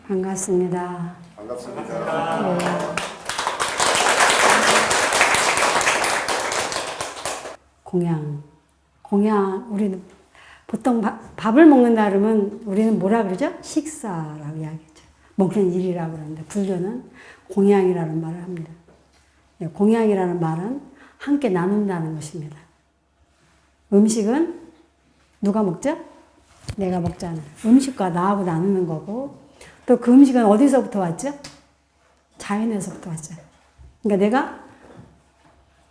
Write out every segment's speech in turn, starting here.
반갑습니다. 반갑습니다. 네. 공양, 우리는 보통 밥을 먹는다 그러면 우리는 뭐라 그러죠? 식사라고 이야기하죠. 먹는 일이라고 그러는데 불교는 공양이라는 말을 합니다. 공양이라는 말은 함께 나눈다는 것입니다. 음식은 누가 먹죠? 내가 먹잖아요. 음식과 나하고 나누는 거고, 또 그 음식은 어디서부터 왔죠? 자연에서부터 왔죠. 그러니까 내가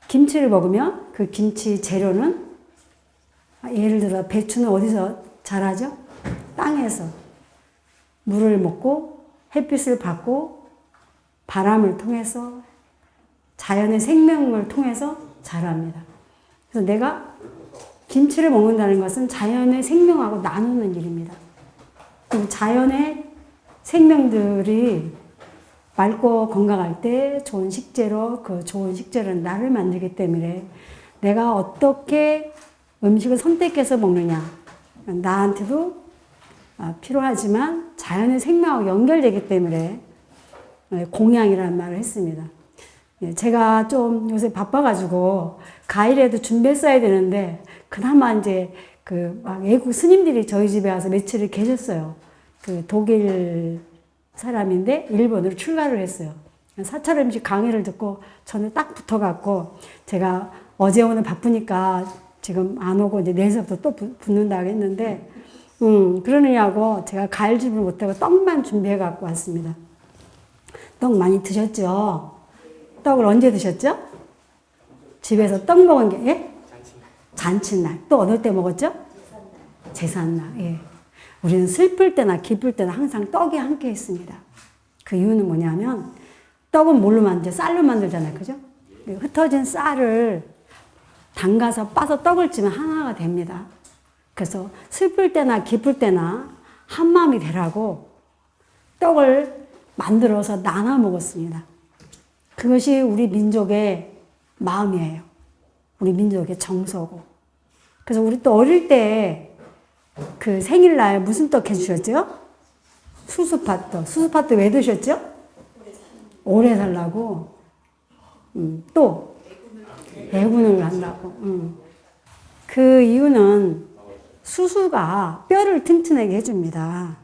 김치를 먹으면 그 김치 재료는, 예를 들어 배추는 어디서 자라죠? 땅에서. 물을 먹고 햇빛을 받고 바람을 통해서 자연의 생명을 통해서 자랍니다. 그래서 내가 김치를 먹는다는 것은 자연의 생명하고 나누는 일입니다. 자연의 생명들이 맑고 건강할 때 좋은 식재로, 그 좋은 식재로는 나를 만들기 때문에 내가 어떻게 음식을 선택해서 먹느냐, 나한테도 필요하지만 자연의 생명하고 연결되기 때문에 공양이라는 말을 했습니다. 제가 좀 요새 바빠가지고 가일에도 준비했어야 되는데 그나마 이제 막 외국 스님들이 저희 집에 와서 며칠을 계셨어요. 그 독일 사람인데 일본으로 출가를 했어요. 사찰 음식 강의를 듣고 저는 딱 붙어갖고 제가 어제 오늘 바쁘니까 지금 안 오고 이제 내일서부터 또 붙는다고 했는데 그러느냐고 제가 가일집을 못하고 떡만 준비해 갖고 왔습니다. 떡 많이 드셨죠? 떡을 언제 드셨죠? 집에서 떡 먹은 게, 예? 잔칫날. 또 어느 때 먹었죠? 제삿날. 예. 우리는 슬플 때나 기쁠 때나 항상 떡이 함께 있습니다. 그 이유는 뭐냐면 떡은 뭘로 만들죠? 쌀로 만들잖아요. 그죠? 흩어진 쌀을 담가서 빠서 떡을 찌면 하나가 됩니다. 그래서 슬플 때나 기쁠 때나 한 마음이 되라고 떡을 만들어서 나눠 먹었습니다. 그것이 우리 민족의 마음이에요. 우리 민족의 정서고. 그래서 우리 또 어릴 때 그 생일날 무슨 떡 해주셨죠? 수수팥떡. 수수팥떡 왜 드셨죠? 오래 살라고. 또 애군을 한다고. 그 이유는 수수가 뼈를 튼튼하게 해줍니다.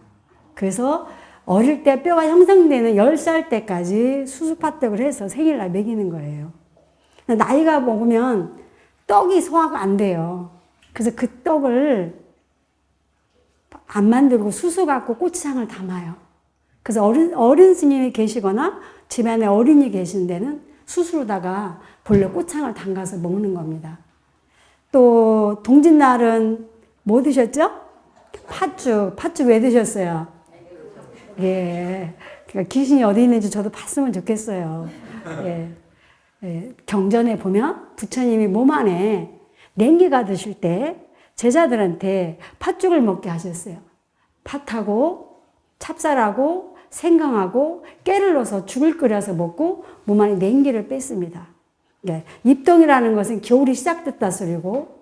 그래서 어릴 때 뼈가 형성되는 10살 때까지 수수팥떡을 해서 생일날 먹이는 거예요. 나이가 먹으면 떡이 소화가 안 돼요. 그래서 그 떡을 안 만들고 수수 갖고 고추장을 담아요. 그래서 어른 스님이 계시거나 집안에 어린이 계신 데는 수수로다가 본래 고추장을 담가서 먹는 겁니다. 또 동짓날은 뭐 드셨죠? 팥죽. 팥죽 왜 드셨어요? 예. 그러니까 귀신이 어디 있는지 저도 봤으면 좋겠어요. 예. 예. 경전에 보면 부처님이 몸 안에 냉기가 드실 때 제자들한테 팥죽을 먹게 하셨어요. 팥하고 찹쌀하고 생강하고 깨를 넣어서 죽을 끓여서 먹고 몸 안에 냉기를 뺐습니다. 예. 입동이라는 것은 겨울이 시작됐다 소리고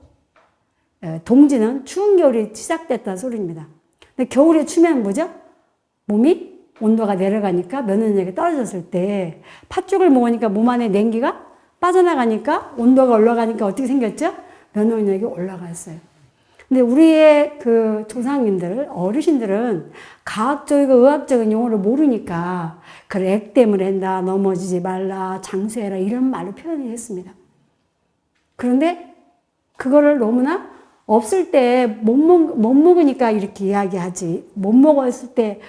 동지는 추운 겨울이 시작됐다 소리입니다. 근데 겨울에 추면 뭐죠? 몸이 온도가 내려가니까 면역력이 떨어졌을 때 팥죽을 먹으니까 몸 안에 냉기가 빠져나가니까 온도가 올라가니까 어떻게 생겼죠? 면역력이 올라갔어요. 근데 우리의 그 조상님들, 어르신들은 과학적이고 의학적인 용어를 모르니까 그래 액 때문에 한다, 넘어지지 말라, 장수해라 이런 말로 표현을 했습니다. 그런데 그거를 너무나 없을 때 못 먹으니까 이렇게 이야기하지. 못 먹었을 때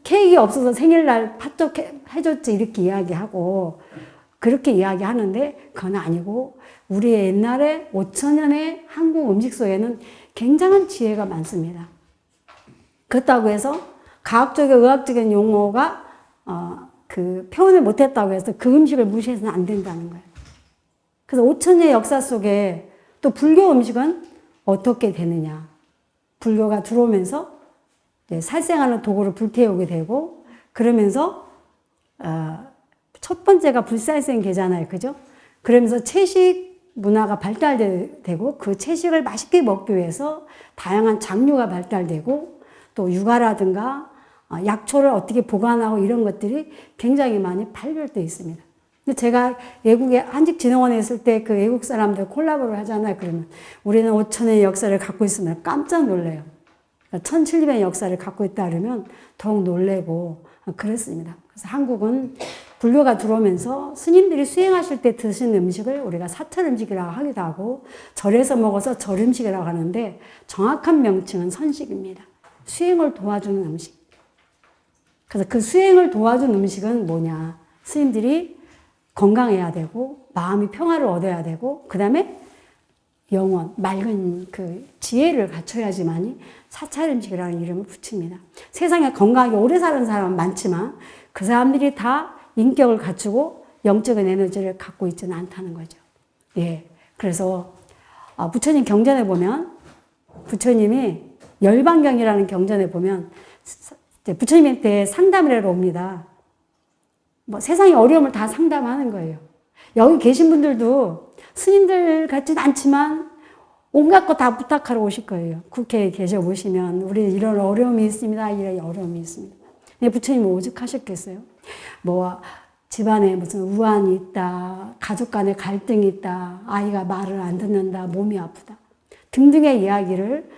케이크 없어서 생일날 팥죽 해줬지 이렇게 이야기하고 그렇게 이야기하는데 그건 아니고 우리 옛날에 5천년의 한국 음식 속에는 굉장한 지혜가 많습니다. 그렇다고 해서 과학적이고 의학적인 용어가 그 표현을 못했다고 해서 그 음식을 무시해서는 안 된다는 거예요. 그래서 5천년의 역사 속에 또 불교 음식은 어떻게 되느냐. 불교가 들어오면서 살생하는 도구를 불태우게 되고 그러면서 첫 번째가 불살생계잖아요. 그죠? 그러면서 채식 문화가 발달되고 그 채식을 맛있게 먹기 위해서 다양한 장류가 발달되고 또 육아라든가 약초를 어떻게 보관하고 이런 것들이 굉장히 많이 발견되어 있습니다. 근데 제가 외국에 한직진흥원에 있을 때 그 외국 사람들 콜라보를 하잖아요. 그러면 우리는 5,000년의 역사를 갖고 있으면 깜짝 놀래요. 1,700년의 역사를 갖고 있다 그러면 더욱 놀래고 그랬습니다. 그래서 한국은 불교가 들어오면서 스님들이 수행하실 때 드신 음식을 우리가 사찰 음식이라고 하기도 하고 절에서 먹어서 절 음식이라고 하는데 정확한 명칭은 선식입니다. 수행을 도와주는 음식. 그래서 그 수행을 도와준 음식은 뭐냐? 스님들이 건강해야 되고 마음이 평화를 얻어야 되고 그 다음에 영원, 맑은 그 지혜를 갖춰야지만이 사찰 음식이라는 이름을 붙입니다. 세상에 건강하게 오래 사는 사람은 많지만 그 사람들이 다 인격을 갖추고 영적인 에너지를 갖고 있지는 않다는 거죠. 예. 그래서 부처님 경전에 보면 부처님이 열반경이라는 경전에 보면 부처님한테 상담을 하러 옵니다. 뭐 세상의 어려움을 다 상담하는 거예요. 여기 계신 분들도 스님들 같지는 않지만 온갖 거 다 부탁하러 오실 거예요. 국회에 계셔 보시면 우리 이런 어려움이 있습니다. 이런 어려움이 있습니다. 근데 부처님은 오죽하셨겠어요? 뭐 집안에 무슨 우환이 있다, 가족 간에 갈등이 있다, 아이가 말을 안 듣는다, 몸이 아프다 등등의 이야기를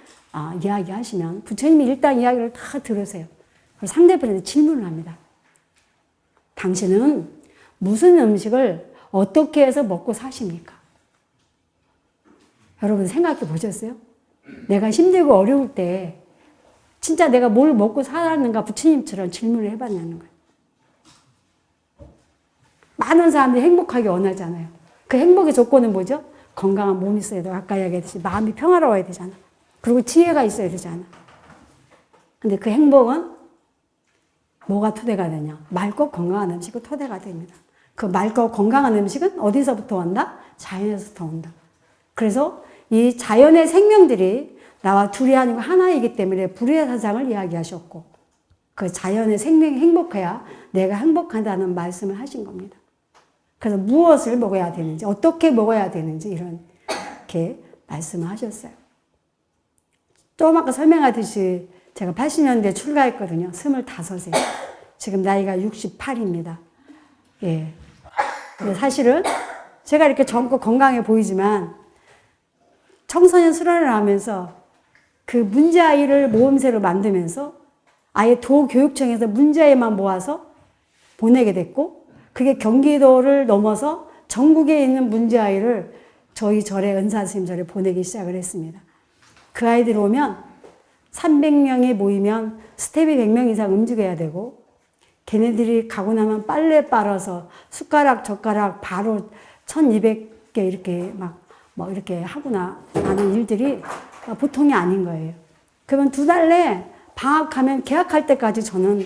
이야기하시면 부처님이 일단 이야기를 다 들으세요. 그래서 상대편한테 질문을 합니다. 당신은 무슨 음식을 어떻게 해서 먹고 사십니까? 여러분 생각해 보셨어요? 내가 힘들고 어려울 때 진짜 내가 뭘 먹고 살았는가 부처님처럼 질문을 해봤냐는 거예요. 많은 사람들이 행복하게 원하잖아요. 그 행복의 조건은 뭐죠? 건강한 몸이 있어야 되고 아까 이야기했듯이 마음이 평화로워야 되잖아. 그리고 지혜가 있어야 되잖아. 근데 그 행복은 뭐가 토대가 되냐? 맑고 건강한 음식이 토대가 됩니다. 그 맑고 건강한 음식은 어디서부터 온다? 자연에서부터 온다. 그래서 이 자연의 생명들이 나와 둘이 아니고 하나이기 때문에 불의 사상을 이야기하셨고 그 자연의 생명이 행복해야 내가 행복하다는 말씀을 하신 겁니다. 그래서 무엇을 먹어야 되는지 어떻게 먹어야 되는지 이렇게 말씀을 하셨어요. 좀 아까 설명하듯이 제가 80년대에 출가했거든요. 25세. 지금 나이가 68입니다. 예. 근데 사실은 제가 이렇게 젊고 건강해 보이지만 청소년 수련을 하면서 그 문제아이를 모험새로 만들면서 아예 도교육청에서 문제아이만 모아서 보내게 됐고 그게 경기도를 넘어서 전국에 있는 문제아이를 저희 절에 은사스님 절에 보내기 시작을 했습니다. 그 아이들이 오면 300명이 모이면 스텝이 100명 이상 움직여야 되고 걔네들이 가고 나면 빨래 빨아서 숟가락 젓가락 바로 1200개 이렇게 뭐 이렇게 하거나 하는 일들이 보통이 아닌 거예요. 그러면 2달 내 방학하면 개학할 때까지 저는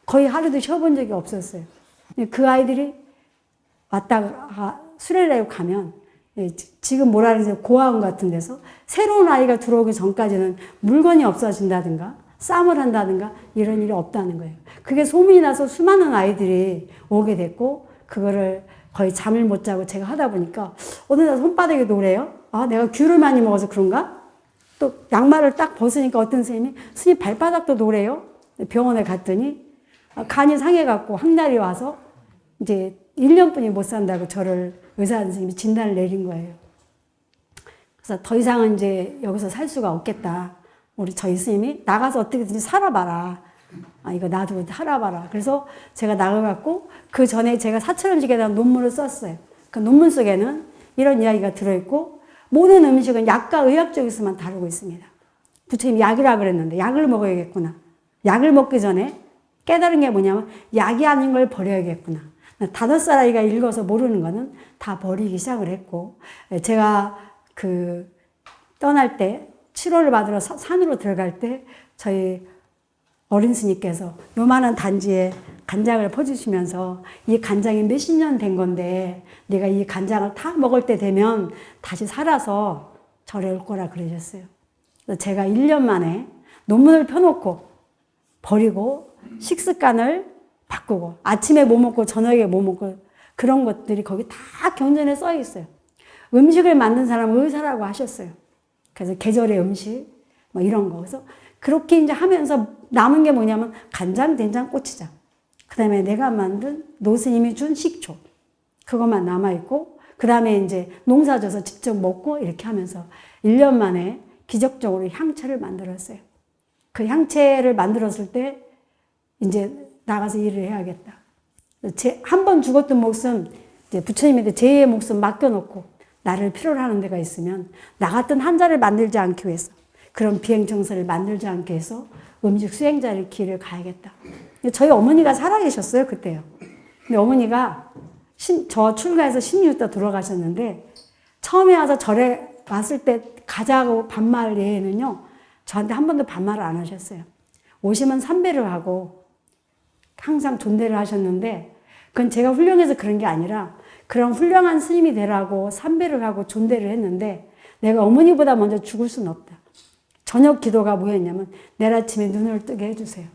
거의 하루도 쉬어본 적이 없었어요. 그 아이들이 왔다가 수련회에 가면 지금 뭐라 그러죠? 고아원 같은 데서 새로운 아이가 들어오기 전까지는 물건이 없어진다든가 싸움을 한다든가 이런 일이 없다는 거예요. 그게 소문이 나서 수많은 아이들이 오게 됐고 그거를 거의 잠을 못 자고 제가 하다 보니까 어느 날 손바닥이 노래요. 내가 귤을 많이 먹어서 그런가? 또 양말을 딱 벗으니까 어떤 선생님이 스님 발바닥도 노래요. 병원에 갔더니 간이 상해갖고 항날이 와서 이제 1년뿐이 못 산다고 저를 의사 선생님이 진단을 내린 거예요. 그래서 더 이상은 이제 여기서 살 수가 없겠다. 우리 저희 스님이 나가서 어떻게든지 살아봐라. 이거 나도 살아봐라. 그래서 제가 나가갖고 그 전에 제가 사찰음식에 대한 논문을 썼어요. 그 논문 속에는 이런 이야기가 들어있고 모든 음식은 약과 의학적에서만 다루고 있습니다. 부처님이 약이라 그랬는데 약을 먹어야겠구나. 약을 먹기 전에 깨달은 게 뭐냐면 약이 아닌 걸 버려야겠구나. 5살 아이가 읽어서 모르는 거는 다 버리기 시작을 했고 제가 그 떠날 때 치료를 받으러 산으로 들어갈 때 저희 어린 스님께서 요만한 단지에 간장을 퍼주시면서 이 간장이 몇십 년 된 건데 네가 이 간장을 다 먹을 때 되면 다시 살아서 절에 올 거라 그러셨어요. 그래서 제가 1년 만에 논문을 펴놓고 버리고 식습관을 바꾸고 아침에 뭐 먹고 저녁에 뭐 먹고 그런 것들이 거기 다 경전에 써 있어요. 음식을 만든 사람은 의사라고 하셨어요. 그래서 계절의 음식 뭐 이런 거. 그래서 그렇게 이제 하면서 남은 게 뭐냐면 간장, 된장, 고추장. 그 다음에 내가 만든 노스님이 준 식초. 그것만 남아있고, 그 다음에 이제 농사져서 직접 먹고 이렇게 하면서 1년 만에 기적적으로 향채를 만들었어요. 그 향채를 만들었을 때 이제 나가서 일을 해야겠다. 한 번 죽었던 목숨, 이제 부처님한테 제 목숨 맡겨놓고 나를 필요로 하는 데가 있으면 나 같은 한자를 만들지 않기 위해서, 그런 비행청사를 만들지 않기 위해서 음식 수행자의 길을 가야겠다. 저희 어머니가 살아계셨어요, 그때요. 근데 어머니가 저 출가해서 16년 때 돌아가셨는데, 처음에 와서 절에 왔을 때 가자고 반말 외에는요, 저한테 한 번도 반말을 안 하셨어요. 오시면 삼배를 하고 항상 존대를 하셨는데, 그건 제가 훌륭해서 그런 게 아니라 그런 훌륭한 스님이 되라고 삼배를 하고 존대를 했는데, 내가 어머니보다 먼저 죽을 수는 없다. 저녁 기도가 뭐였냐면 내일 아침에 눈을 뜨게 해주세요.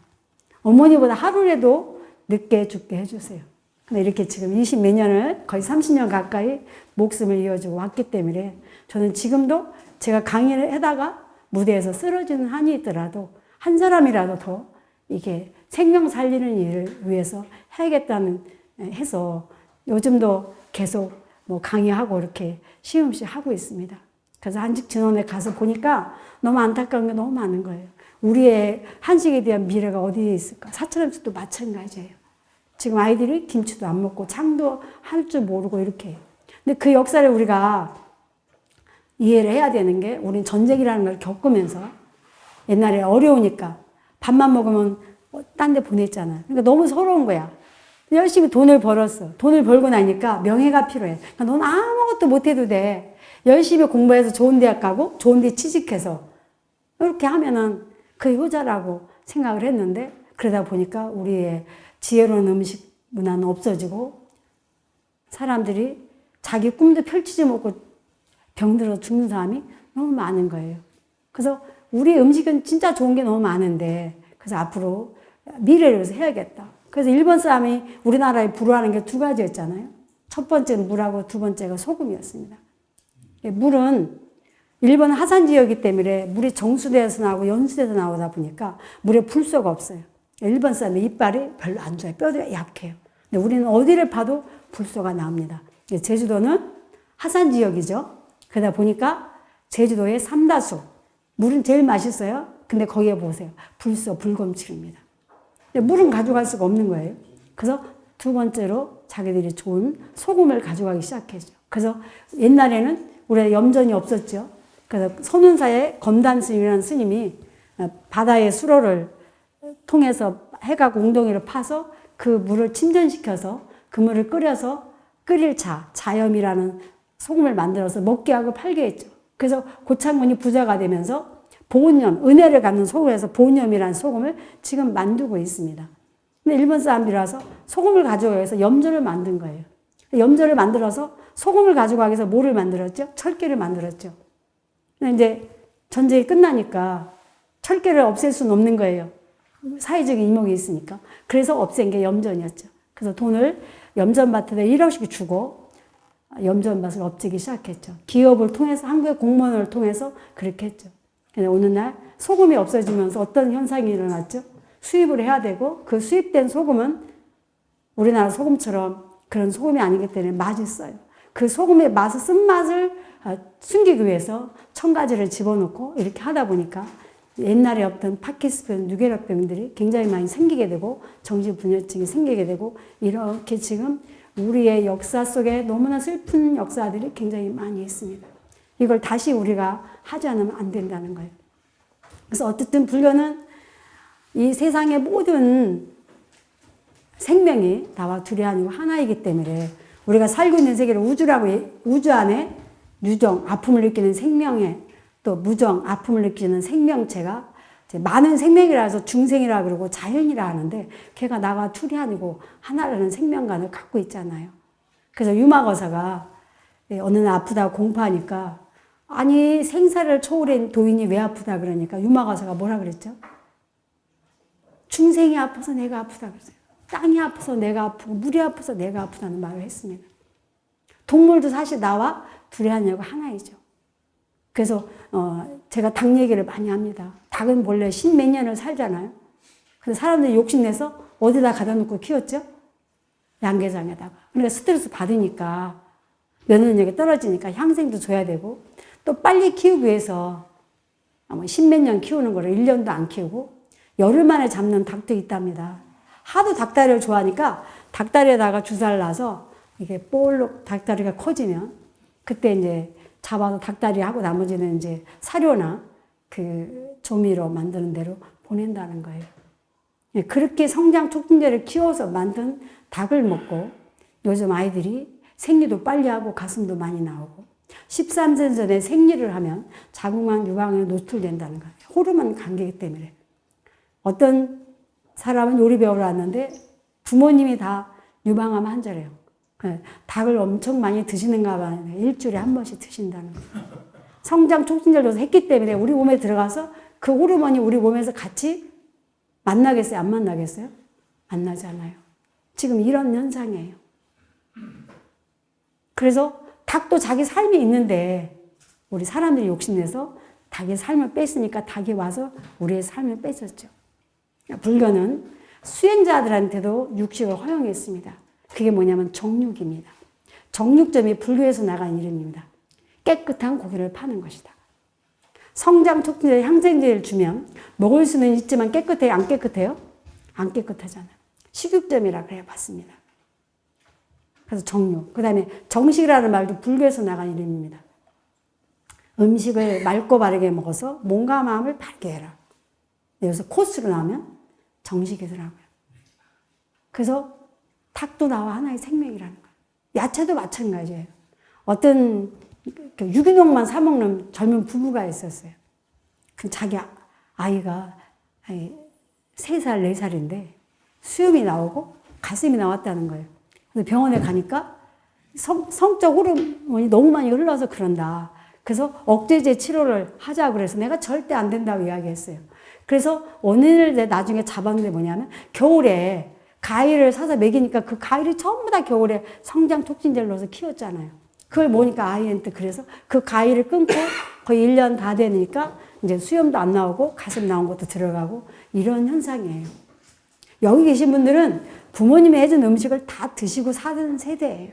어머니보다 하루라도 늦게 죽게 해주세요. 근데 이렇게 지금 20 몇 년을, 거의 30년 가까이 목숨을 이어주고 왔기 때문에 저는 지금도 제가 강의를 하다가 무대에서 쓰러지는 한이 있더라도 한 사람이라도 더 이게 생명 살리는 일을 위해서 해야겠다는 해서 요즘도 계속 뭐 강의하고 이렇게 시험시 하고 있습니다. 그래서 한식 진원에 가서 보니까 너무 안타까운 게 너무 많은 거예요. 우리의 한식에 대한 미래가 어디에 있을까? 사찰음식도 마찬가지예요. 지금 아이들이 김치도 안 먹고 창도 할 줄 모르고 이렇게 해요. 근데 그 역사를 우리가 이해를 해야 되는 게, 우린 전쟁이라는 걸 겪으면서 옛날에 어려우니까 밥만 먹으면 딴 데 보냈잖아. 그러니까 너무 서러운 거야. 열심히 돈을 벌었어. 돈을 벌고 나니까 명예가 필요해. 그러니까 넌 아무것도 못해도 돼. 열심히 공부해서 좋은 대학 가고 좋은 데 취직해서 이렇게 하면은 그 효자라고 생각을 했는데, 그러다 보니까 우리의 지혜로운 음식 문화는 없어지고 사람들이 자기 꿈도 펼치지 못하고 병들어 죽는 사람이 너무 많은 거예요. 그래서 우리 음식은 진짜 좋은 게 너무 많은데, 그래서 앞으로 미래를 위해서 해야겠다. 그래서 일본 사람이 우리나라에 불화하는 게 두 가지였잖아요. 첫 번째는 물하고 두 번째가 소금이었습니다. 물은 일본 하산 지역이기 때문에 물이 정수대에서 나오고 연수대에서 나오다 보니까 물에 불소가 없어요. 일본 사람의 이빨이 별로 안 좋아요. 뼈가 약해요. 근데 우리는 어디를 파도 불소가 나옵니다. 제주도는 하산 지역이죠. 그러다 보니까 제주도의 삼다수, 물은 제일 맛있어요. 근데 거기에 보세요. 불소, 불검칠입니다. 물은 가져갈 수가 없는 거예요. 그래서 두 번째로 자기들이 좋은 소금을 가져가기 시작했죠. 그래서 옛날에는 우리가 염전이 없었죠. 그래서 선운사의 검단 스님이라는 스님이 바다의 수로를 통해서 해가 웅덩이를 파서 그 물을 침전시켜서 그 물을 끓여서 끓일 자염이라는 소금을 만들어서 먹게 하고 팔게 했죠. 그래서 고창군이 부자가 되면서 보온염, 은혜를 갖는 소금에서 보온염이라는 소금을 지금 만들고 있습니다. 근데 일본 사람들이라서 소금을 가져가기 위해서 염전을 만든 거예요. 염전을 만들어서 소금을 가져가기 위해서 뭐를 만들었죠? 철계를 만들었죠. 근데 이제 전쟁이 끝나니까 철계를 없앨 수는 없는 거예요. 사회적인 이목이 있으니까. 그래서 없앤 게 염전이었죠. 그래서 돈을 염전밭에다 1억씩 주고 염전밭을 업지기 시작했죠. 기업을 통해서, 한국의 공무원을 통해서 그렇게 했죠. 근데 어느 날 소금이 없어지면서 어떤 현상이 일어났죠? 수입을 해야 되고, 그 수입된 소금은 우리나라 소금처럼 그런 소금이 아니기 때문에 맛있어요. 그 소금의 맛을, 쓴맛을 숨기기 위해서 첨가제를 집어넣고 이렇게 하다 보니까 옛날에 없던 파킨스병, 뇌결핵병들이 굉장히 많이 생기게 되고 정신분열증이 생기게 되고, 이렇게 지금 우리의 역사 속에 너무나 슬픈 역사들이 굉장히 많이 있습니다. 이걸 다시 우리가 하지 않으면 안 된다는 거예요. 그래서 어쨌든 불교는 이 세상의 모든 생명이 나와 둘이 아니고 하나이기 때문에 우리가 살고 있는 세계를 우주 안에 유정, 아픔을 느끼는 생명에, 또 무정, 아픔을 느끼는 생명체가 많은 생명이라서 중생이라 그러고 자연이라 하는데, 걔가 나와 둘이 아니고 하나라는 생명관을 갖고 있잖아요. 그래서 유마거사가 어느 날 아프다고 공포하니까, 아니 생사를 초월한 도인이 왜 아프다 그러니까 유마거사가 뭐라 그랬죠? 중생이 아파서 내가 아프다 그랬어요. 땅이 아파서 내가 아프고 물이 아파서 내가 아프다는 말을 했습니다. 동물도 사실 나와 둘이 하냐고 하나이죠. 그래서 제가 당 얘기를 많이 합니다. 닭은 본래 십몇 년을 살잖아요. 근데 사람들이 욕심내서 어디다 가다 놓고 키웠죠? 양계장에다가. 그러니까 스트레스 받으니까 면역력이 떨어지니까 향생도 줘야 되고 또 빨리 키우기 위해서 십몇 년 키우는 거를 1년도 안 키우고 열흘 만에 잡는 닭도 있답니다. 하도 닭다리를 좋아하니까 닭다리에다가 주사를 놔서 이게 볼록 닭다리가 커지면 그때 이제 잡아서 닭다리 하고 나머지는 이제 사료나 그 조미료 만드는 대로 보낸다는 거예요. 그렇게 성장 촉진제를 키워서 만든 닭을 먹고 요즘 아이들이 생리도 빨리 하고 가슴도 많이 나오고 13년 전에 생리를 하면 자궁암 유방에 노출된다는 거예요. 호르몬 관계이기 때문에. 어떤 사람은 요리 배우러 왔는데 부모님이 다 유방암 환자래요. 닭을 엄청 많이 드시는가 봐요. 일주일에 한 번씩 드신다는 거예요. 성장 촉진제를 줘서 했기 때문에 우리 몸에 들어가서 그 호르몬이 우리 몸에서 같이 만나겠어요? 안 만나겠어요? 만나잖아요. 지금 이런 현상이에요. 그래서 닭도 자기 삶이 있는데 우리 사람들이 욕심내서 닭의 삶을 뺐으니까 닭이 와서 우리의 삶을 뺏었죠. 불교는 수행자들한테도 육식을 허용했습니다. 그게 뭐냐면 정육입니다. 정육점이 불교에서 나간 이름입니다. 깨끗한 고기를 파는 것이다. 성장 촉진제, 향생제를 주면 먹을 수는 있지만 깨끗해요? 안 깨끗해요? 안 깨끗하잖아요. 식육점이라 그래 봤습니다. 그래서 정육. 그 다음에 정식이라는 말도 불교에서 나간 이름입니다. 음식을 맑고 바르게 먹어서 몸과 마음을 바르게 해라. 여기서 코스로 나오면 정식이더라고요. 그래서 닭도 나와 하나의 생명이라는 거예요. 야채도 마찬가지예요. 어떤 유기농만 사먹는 젊은 부부가 있었어요. 그 자기 아이가 3살, 4살인데 수염이 나오고 가슴이 나왔다는 거예요. 그래서 병원에 가니까 성적 호르몬이 너무 많이 흘러서 그런다. 그래서 억제제 치료를 하자고 그래서 내가 절대 안 된다고 이야기했어요. 그래서 원인을 나중에 잡았는데 뭐냐면 겨울에 가위를 사서 먹이니까 그 가위를 전부 다 겨울에 성장 촉진제를 넣어서 키웠잖아요. 그걸 보니까 아이한테 그래서 그 가위를 끊고 거의 1년 다 되니까 이제 수염도 안 나오고 가슴 나온 것도 들어가고 이런 현상이에요. 여기 계신 분들은 부모님이 해준 음식을 다 드시고 사는 세대예요.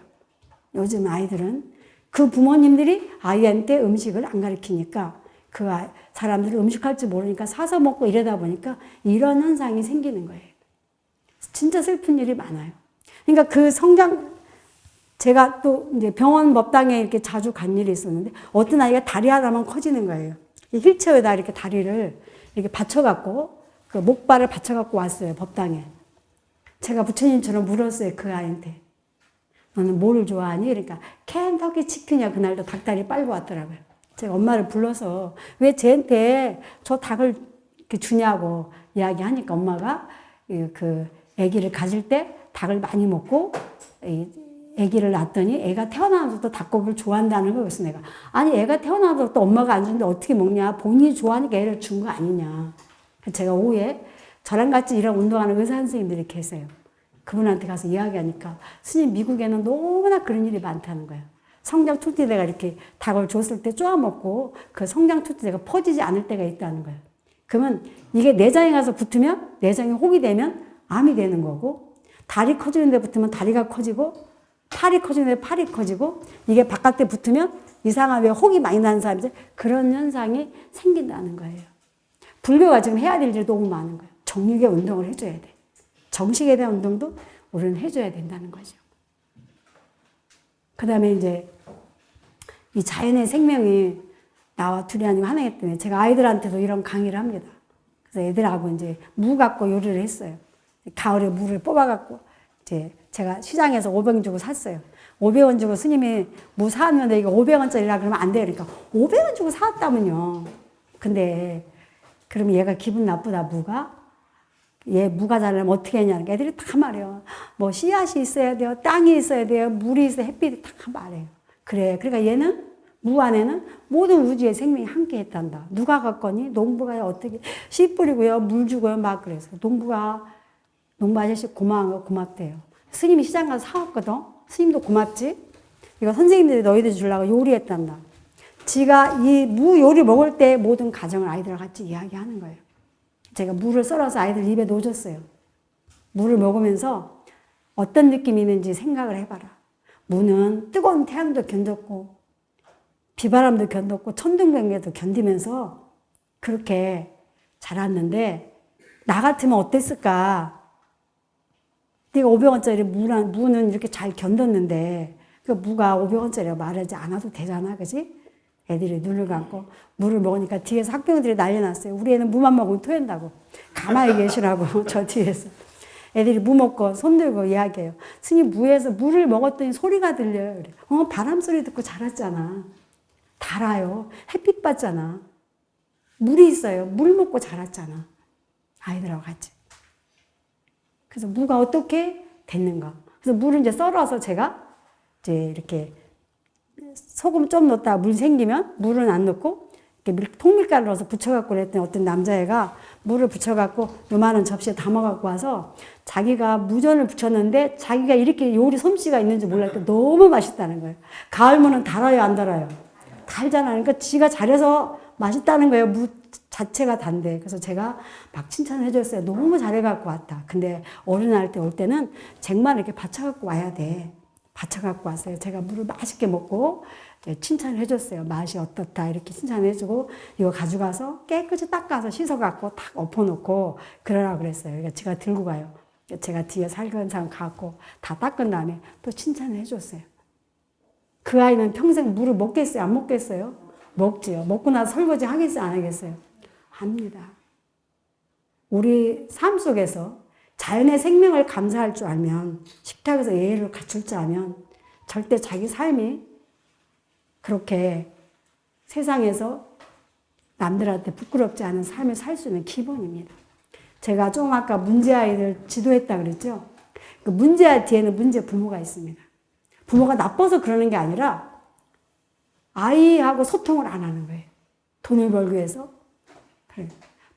요즘 아이들은 그 부모님들이 아이한테 음식을 안 가르치니까 그 사람들이 음식할 줄 모르니까 사서 먹고 이러다 보니까 이런 현상이 생기는 거예요. 진짜 슬픈 일이 많아요. 그러니까 그 성장, 제가 또 이제 병원 법당에 이렇게 자주 간 일이 있었는데 어떤 아이가 다리 하나만 커지는 거예요. 휠체어에다 이렇게 다리를 이렇게 받쳐갖고 그 목발을 받쳐갖고 왔어요, 법당에. 제가 부처님처럼 물었어요, 그 아이한테. 너는 뭐를 좋아하니? 그러니까 켄터키 치킨이야. 그날도 닭다리 빨고 왔더라고요. 제가 엄마를 불러서 왜 쟤한테 저 닭을 이렇게 주냐고 이야기하니까 엄마가 그 아기를 가질 때 닭을 많이 먹고 아기를 낳았더니 애가 태어나서도 닭고기를 좋아한다는 거예요. 그래서 내가 아니 애가 태어나서 또 엄마가 안 주는데 어떻게 먹냐. 본인이 좋아하니까 애를 준 거 아니냐. 제가 오후에 저랑 같이 이런 운동하는 의사 선생님들이 계세요. 그분한테 가서 이야기하니까 스님 미국에는 너무나 그런 일이 많다는 거예요. 성장 촉진제가 이렇게 닭을 줬을 때 쪼아먹고 그 성장 촉진제가 퍼지지 않을 때가 있다는 거예요. 그러면 이게 내장에 가서 붙으면 내장이 혹이 되면 암이 되는 거고 다리 커지는 데 붙으면 다리가 커지고 팔이 커지는 데 팔이 커지고 이게 바깥에 붙으면 이상한 왜 혹이 많이 나는 사람들 그런 현상이 생긴다는 거예요. 불교가 지금 해야 될 일이 너무 많은 거예요. 정육의 운동을 해줘야 돼. 정식에 대한 운동도 우리는 해줘야 된다는 거죠. 그 다음에 이제 이 자연의 생명이 나와 둘이 아니고 하나이기 때문에 제가 아이들한테도 이런 강의를 합니다. 그래서 애들하고 이제 무 갖고 요리를 했어요. 가을에 무를 뽑아갖고 이제 제가 시장에서 500원 주고 샀어요. 500원 주고 스님이 무 사왔는데 이거 500원짜리라 그러면 안 돼요. 그러니까 500원 주고 사왔다면요. 근데 그러면 얘가 기분 나쁘다, 무가. 얘 무가 자라면 어떻게 했냐는 게 애들이 다 말해요. 뭐 씨앗이 있어야 돼요. 땅이 있어야 돼요. 물이 있어야 햇빛이 다 말해요. 그래. 그러니까 얘는 무 안에는 모든 우주의 생명이 함께 했단다. 누가 갖거니? 농부가 어떻게 씨 뿌리고요. 물 주고요. 막 그래서 농부 아저씨 고맙대요. 스님이 시장 가서 사왔거든. 스님도 고맙지? 이거 선생님들이 너희들 주려고 요리했단다. 지가 이 무 요리 먹을 때 모든 가정을 아이들과 같이 이야기하는 거예요. 제가 무를 썰어서 아이들 입에 넣어줬어요. 무를 먹으면서 어떤 느낌이 있는지 생각을 해봐라. 무는 뜨거운 태양도 견뎠고 비바람도 견뎠고 천둥번개도 견디면서 그렇게 자랐는데 나 같으면 어땠을까? 네가 500원짜리 무는 이렇게 잘 견뎠는데 그 무가 500원짜리라고 말하지 않아도 되잖아, 그지? 애들이 눈을 감고 물을 먹으니까 뒤에서 학부형들이 난리났어요. 우리 애는 무만 먹으면 토한다고. 가만히 계시라고 저 뒤에서. 애들이 무 먹고 손 들고 이야기해요. 스님 무에서 물을 먹었더니 소리가 들려요. 그래. 바람 소리 듣고 자랐잖아. 달아요. 햇빛 받잖아. 물이 있어요. 물 먹고 자랐잖아. 아이들하고 같이. 그래서 무가 어떻게 됐는가. 그래서 물을 이제 썰어서 제가 이제 이렇게 소금 좀 넣었다가 물 생기면 물은 안 넣고 이렇게 통밀가루 넣어서 부쳐갖고 그랬더니 어떤 남자애가 물을 부쳐갖고 요만한 접시에 담아갖고 와서 자기가 무전을 부쳤는데 자기가 이렇게 요리 솜씨가 있는지 몰랐는데 너무 맛있다는 거예요. 가을무는 달아요, 안 달아요? 달잖아요. 그러니까 지가 잘해서 맛있다는 거예요. 무 자체가 단데. 그래서 제가 막 칭찬을 해줬어요. 너무 잘해갖고 왔다. 근데 어른할 때 올 때는 쟁만 이렇게 받쳐갖고 와야 돼. 받쳐갖고 왔어요. 제가 물을 맛있게 먹고 칭찬을 해줬어요. 맛이 어떻다 이렇게 칭찬해주고 이거 가져가서 깨끗이 닦아서 씻어갖고 탁 엎어놓고 그러라 그랬어요. 그러니까 제가 들고 가요. 제가 뒤에 살근상 갖고 다 닦은 다음에 또 칭찬을 해줬어요. 그 아이는 평생 물을 먹겠어요? 안 먹겠어요? 먹지요. 먹고 나서 설거지 하겠어요? 안 하겠어요? 합니다. 우리 삶 속에서 자연의 생명을 감사할 줄 알면, 식탁에서 예의를 갖출 줄 알면 절대 자기 삶이 그렇게 세상에서 남들한테 부끄럽지 않은 삶을 살 수 있는 기본입니다. 제가 좀 아까 문제아이들 지도했다 그랬죠? 그 문제아 뒤에는 문제 부모가 있습니다. 부모가 나빠서 그러는 게 아니라 아이하고 소통을 안 하는 거예요. 돈을 벌기 위해서.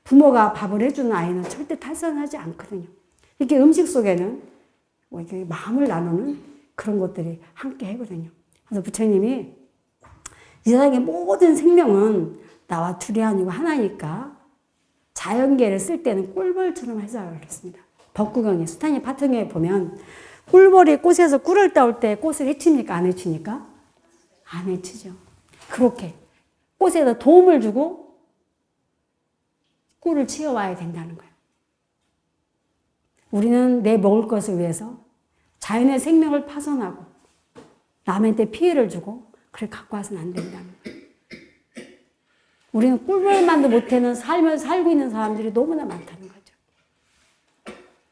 부모가 밥을 해주는 아이는 절대 탈선하지 않거든요. 이렇게 음식 속에는 이렇게 마음을 나누는 그런 것들이 함께 하거든요. 그래서 부처님이 이 세상의 모든 생명은 나와 둘이 아니고 하나니까 자연계를 쓸 때는 꿀벌처럼 하자 그랬습니다. 법구경에 수타니 파통에 보면 꿀벌이 꽃에서 꿀을 따올 때 꽃을 해칩니까? 안 해칩니까? 안 해치죠. 그렇게 꽃에다 도움을 주고 꿀을 치어와야 된다는 거예요. 우리는 내 먹을 것을 위해서 자연의 생명을 파손하고 남한테 피해를 주고 그래 갖고 와서는 안 된다는 거예요. 우리는 꿀벌만도 못하는 삶을 살고 있는 사람들이 너무나 많다는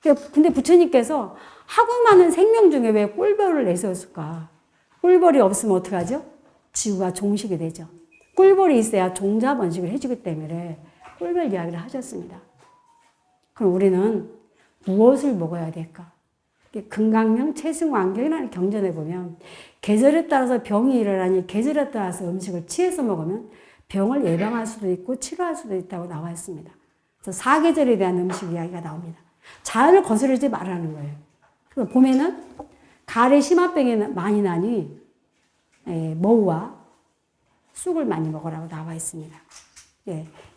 거죠. 근데 부처님께서 하고 많은 생명 중에 왜 꿀벌을 내세웠을까? 꿀벌이 없으면 어떡하죠? 지구가 종식이 되죠. 꿀벌이 있어야 종자 번식을 해주기 때문에 꿀벌 이야기를 하셨습니다. 그럼 우리는 무엇을 먹어야 될까? 금강명 채승환경이라는 경전에 보면 계절에 따라서 병이 일어나니 계절에 따라서 음식을 취해서 먹으면 병을 예방할 수도 있고 치료할 수도 있다고 나와 있습니다. 그래서 사계절에 대한 음식 이야기가 나옵니다. 자연을 거스르지 말라는 거예요. 그래서 봄에는 가래 심화병이 많이 나니 머우와 쑥을 많이 먹으라고 나와 있습니다.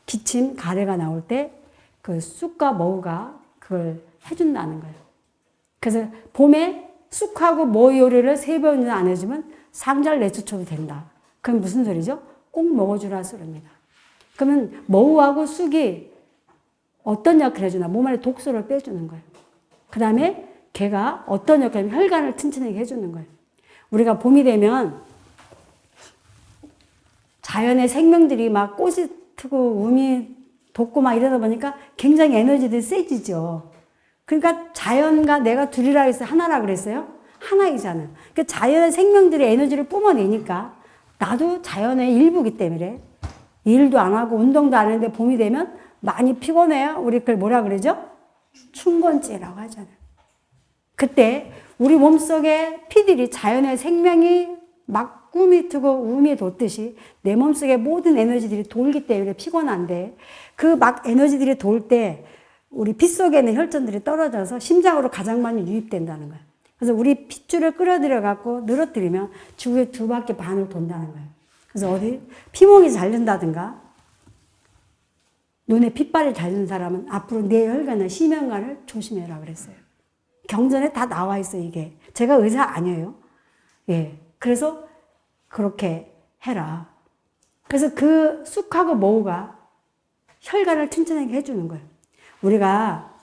기침, 가래가 나올 때 그 쑥과 머우가 그걸 해준다는 거예요. 그래서 봄에 쑥하고 머우 요리를 3번이나 안 해주면 상자를 내쫓아도 된다. 그럼 무슨 소리죠? 꼭 먹어주라 소리입니다. 그러면 머우하고 쑥이 어떤 역할을 해주나? 몸 안에 독소를 빼주는 거예요. 그 다음에 걔가 어떤 역할을 하면 혈관을 튼튼하게 해주는 거예요. 우리가 봄이 되면 자연의 생명들이 막 꽃이 트고 음이 돋고 막 이러다 보니까 굉장히 에너지들이 세지죠. 그러니까 자연과 내가 둘이라 해서 하나라 그랬어요? 하나이잖아요. 그러니까 자연의 생명들이 에너지를 뿜어내니까 나도 자연의 일부기 때문에 일도 안 하고 운동도 안 하는데 봄이 되면 많이 피곤해요. 우리 그걸 뭐라 그러죠? 춘곤증이라고 하잖아요. 그때 우리 몸속에 피들이 자연의 생명이 막 꿈이 트고 음이 돋듯이 내 몸속에 모든 에너지들이 돌기 때문에 피곤한데 그 막 에너지들이 돌 때 우리 피 속에 있는 혈전들이 떨어져서 심장으로 가장 많이 유입된다는 거예요. 그래서 우리 핏줄을 끌어들여 갖고 늘어뜨리면 지구의 2바퀴 반을 돈다는 거예요. 그래서 어디 피목이 잘 든다든가 눈에 핏발이 잘 든 사람은 앞으로 내 혈관의 심혈관을 조심해라 그랬어요. 경전에 다 나와 있어요, 이게. 제가 의사 아니에요. 예. 그래서 그렇게 해라. 그래서 그 쑥하고 모우가 혈관을 튼튼하게 해주는 거예요. 우리가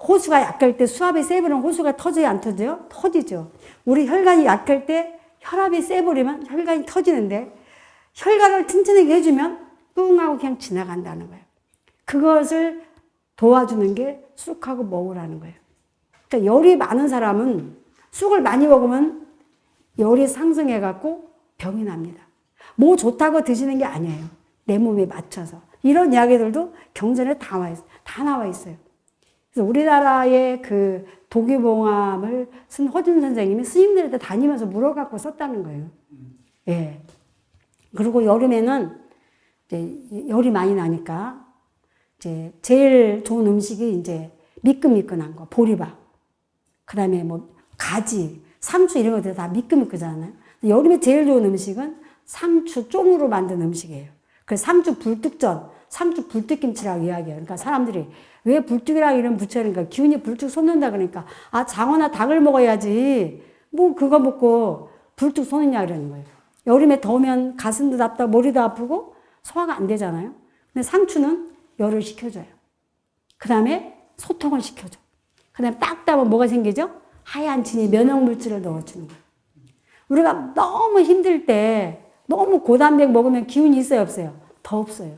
호수가 약할 때 수압이 세버리면 호수가 터져요, 안 터져요? 터지죠. 우리 혈관이 약할 때 혈압이 세버리면 혈관이 터지는데 혈관을 튼튼하게 해주면 뿡 하고 그냥 지나간다는 거예요. 그것을 도와주는 게 쑥하고 모우라는 거예요. 그러니까 열이 많은 사람은 쑥을 많이 먹으면 열이 상승해갖고 병이 납니다. 뭐 좋다고 드시는 게 아니에요. 내 몸에 맞춰서. 이런 이야기들도 경전에 다 나와 있어요. 그래서 우리나라의 그 도기봉암을 쓴 허준 선생님이 스님들한테 다니면서 물어갖고 썼다는 거예요. 예. 그리고 여름에는 이제 열이 많이 나니까 이제 제일 좋은 음식이 이제 미끈미끈한 거, 보리밥. 그 다음에 뭐 가지, 상추 이런 것들 다 미끈미끈하잖아요. 여름에 제일 좋은 음식은 상추 쫑으로 만든 음식이에요. 그래서 상추 불뚝전, 상추 불뚝김치라고 이야기해요. 그러니까 사람들이 왜 불뚝이라고 이름 붙여야 하니까 기운이 불뚝 솟는다 그러니까 아 장어나 닭을 먹어야지 뭐 그거 먹고 불뚝 솟느냐 그러는 거예요. 여름에 더우면 가슴도 답답 머리도 아프고 소화가 안 되잖아요. 근데 상추는 열을 식혀줘요. 그 다음에 소통을 시켜줘. 그 다음에 딱 따면 뭐가 생기죠? 하얀 진이 면역물질을 넣어주는 거예요. 우리가 너무 힘들 때 너무 고단백 먹으면 기운이 있어요, 없어요? 더 없어요.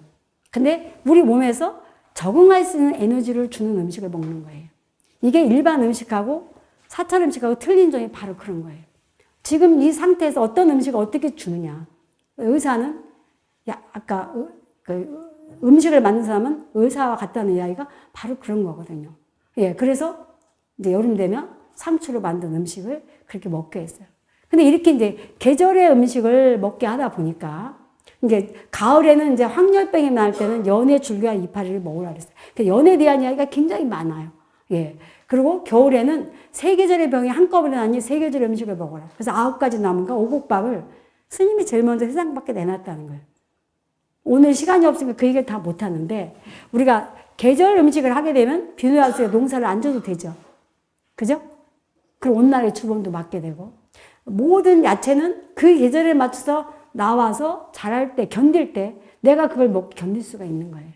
근데 우리 몸에서 적응할 수 있는 에너지를 주는 음식을 먹는 거예요. 이게 일반 음식하고 사찰 음식하고 틀린 점이 바로 그런 거예요. 지금 이 상태에서 어떤 음식을 어떻게 주느냐. 의사는 아까 그 음식을 만든 사람은 의사와 같다는 이야기가 바로 그런 거거든요. 예, 그래서 이제 여름 되면 상추로 만든 음식을 그렇게 먹게 했어요. 근데 이렇게 이제 계절의 음식을 먹게 하다 보니까 이제 가을에는 이제 황열병이 날 때는 연애, 줄기와 이파리를 먹으라 그랬어요. 그러니까 연애에 대한 이야기가 굉장히 많아요. 예. 그리고 겨울에는 세 계절의 병이 한꺼번에 나니 세 계절의 음식을 먹어라. 그래서 9가지 나무가 오곡밥을 스님이 제일 먼저 세상 밖에 내놨다는 거예요. 오늘 시간이 없으니까 그 얘기를 다 못하는데 우리가 계절 음식을 하게 되면 비누하우스에 농사를 안 줘도 되죠. 그죠? 그리고 온난화의 주범도 맡게 되고 모든 야채는 그 계절에 맞춰서 나와서 자랄 때, 견딜 때 내가 그걸 먹고 견딜 수가 있는 거예요.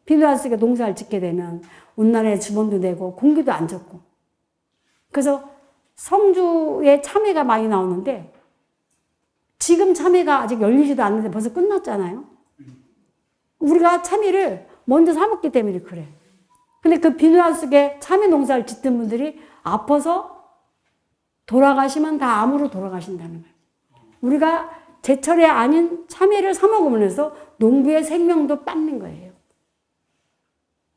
비누하우스에 농사를 짓게 되면 온난화의 주범도 내고 공기도 안 좋고 그래서 성주에 참외가 많이 나오는데 지금 참외가 아직 열리지도 않는데 벌써 끝났잖아요. 우리가 참외를 먼저 사 먹기 때문에 그래. 근데 그 비누하우스에 참외 농사를 짓던 분들이 아파서 돌아가시면 다 암으로 돌아가신다는 거예요. 우리가 제철이 아닌 참외를 사 먹으면서 농부의 생명도 뺏는 거예요.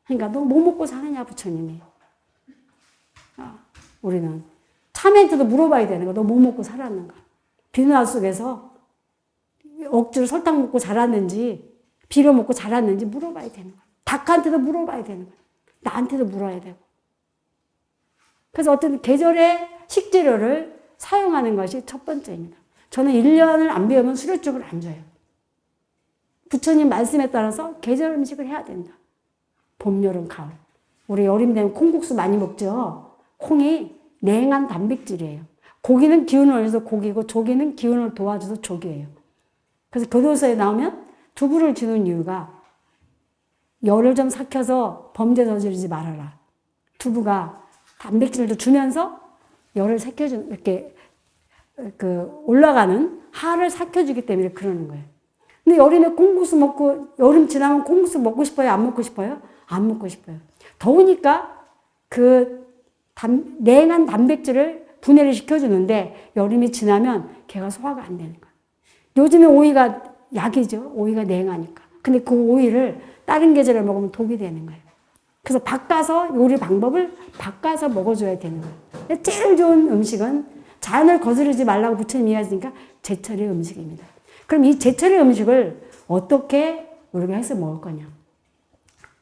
그러니까 너 뭐 먹고 사느냐 부처님이. 우리는 참외한테도 물어봐야 되는 거야. 너 뭐 먹고 살았는가. 비누하우스에서 억지로 설탕 먹고 자랐는지 비료 먹고 자랐는지 물어봐야 되는 거야. 닭한테도 물어봐야 되는 거야. 나한테도 물어야 되고. 그래서 어떤 계절의 식재료를 사용하는 것이 첫 번째입니다. 저는 1년을 안 배우면 수료증을 안 줘요. 부처님 말씀에 따라서 계절 음식을 해야 된다. 봄, 여름, 가을. 우리 여름 되면 콩국수 많이 먹죠. 콩이 냉한 단백질이에요. 고기는 기운을 얻어서 고기고 조기는 기운을 도와줘서 조기예요. 그래서 교도소에 나오면 두부를 주는 이유가 열을 좀 삭혀서 범죄 저지르지 말아라. 두부가 단백질도 주면서 열을 삭혀주는, 이렇게, 올라가는 하를 삭혀주기 때문에 그러는 거예요. 근데 여름에 콩국수 먹고, 여름 지나면 콩국수 먹고 싶어요? 안 먹고 싶어요? 안 먹고 싶어요. 더우니까 냉한 단백질을 분해를 시켜주는데 여름이 지나면 걔가 소화가 안 되는 거예요. 요즘에 오이가 약이죠. 오이가 냉하니까. 근데 그 오이를 다른 계절에 먹으면 독이 되는 거예요. 그래서 바꿔서 요리 방법을 바꿔서 먹어줘야 되는 거예요. 제일 좋은 음식은 자연을 거스르지 말라고 부처님이 이야기하니까 제철의 음식입니다. 그럼 이 제철의 음식을 어떻게 우리가 해서 먹을 거냐.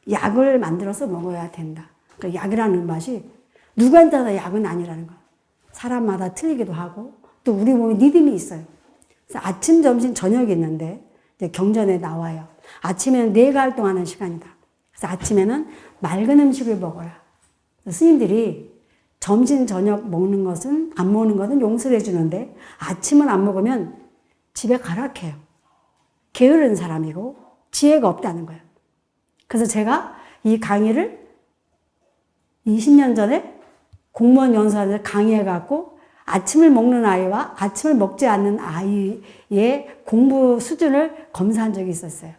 약을 만들어서 먹어야 된다. 그러니까 약이라는 맛이 누구한테나 약은 아니라는 거. 사람마다 틀리기도 하고 또 우리 몸에 리듬이 있어요. 그래서 아침, 점심, 저녁이 있는데 이제 경전에 나와요. 아침에는 뇌가 활동하는 시간이다. 그래서 아침에는 맑은 음식을 먹어라. 스님들이 점심, 저녁 먹는 것은, 안 먹는 것은 용서를 해주는데 아침을 안 먹으면 집에 가락해요. 게으른 사람이고 지혜가 없다는 거예요. 그래서 제가 이 강의를 20년 전에 공무원 연수원에서 강의해갖고 아침을 먹는 아이와 아침을 먹지 않는 아이의 공부 수준을 검사한 적이 있었어요.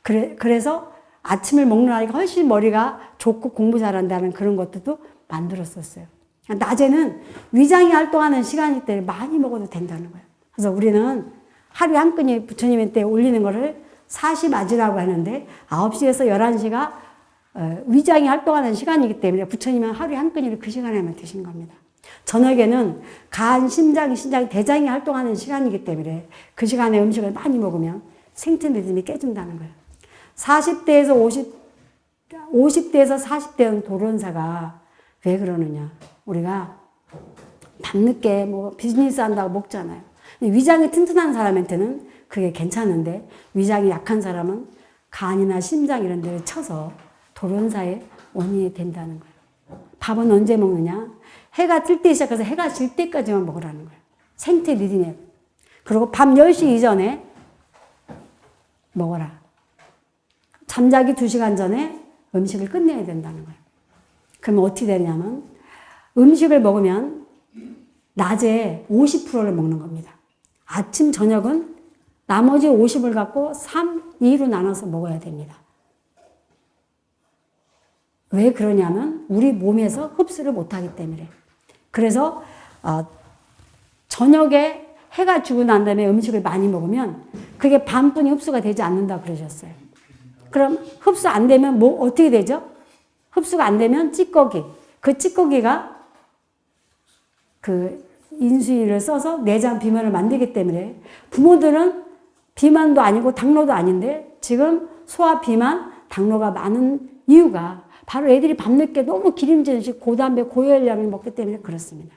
그래서 아침을 먹는 아이가 훨씬 머리가 좋고 공부 잘한다는 그런 것들도 만들었었어요. 낮에는 위장이 활동하는 시간이기 때문에 많이 먹어도 된다는 거예요. 그래서 우리는 하루에 한 끼니 부처님한테 올리는 거를 사시맞이라고 하는데 9시에서 11시가 위장이 활동하는 시간이기 때문에 부처님은 하루에 한 끼니를 그 시간에만 드신 겁니다. 저녁에는 간, 심장, 신장, 대장이 활동하는 시간이기 때문에 그 시간에 음식을 많이 먹으면 생체 리듬이 깨진다는 거예요. 40대에서 50대에서 40대는 도론사가 왜 그러느냐. 우리가 밤늦게 뭐 비즈니스 한다고 먹잖아요. 위장이 튼튼한 사람한테는 그게 괜찮은데 위장이 약한 사람은 간이나 심장 이런 데를 쳐서 도론사의 원인이 된다는 거예요. 밥은 언제 먹느냐? 해가 뜰 때 시작해서 해가 질 때까지만 먹으라는 거예요. 생태 리듬에. 그리고 밤 10시 이전에 먹어라. 잠자기 2시간 전에 음식을 끝내야 된다는 거예요. 그러면 어떻게 되냐면 음식을 먹으면 낮에 50%를 먹는 겁니다. 아침, 저녁은 나머지 50을 갖고 3, 2로 나눠서 먹어야 됩니다. 왜 그러냐면 우리 몸에서 흡수를 못하기 때문에. 그래서 저녁에 해가 지고 난 다음에 음식을 많이 먹으면 그게 반뿐이 흡수가 되지 않는다 그러셨어요. 그럼 흡수 안 되면 뭐 어떻게 되죠? 흡수가 안 되면 찌꺼기. 그 찌꺼기가 그 인슐린을 써서 내장 비만을 만들기 때문에 부모들은 비만도 아니고 당뇨도 아닌데 지금 소아 비만, 당뇨가 많은 이유가 바로 애들이 밤늦게 너무 기름진 음식, 고담배, 고열량을 먹기 때문에 그렇습니다.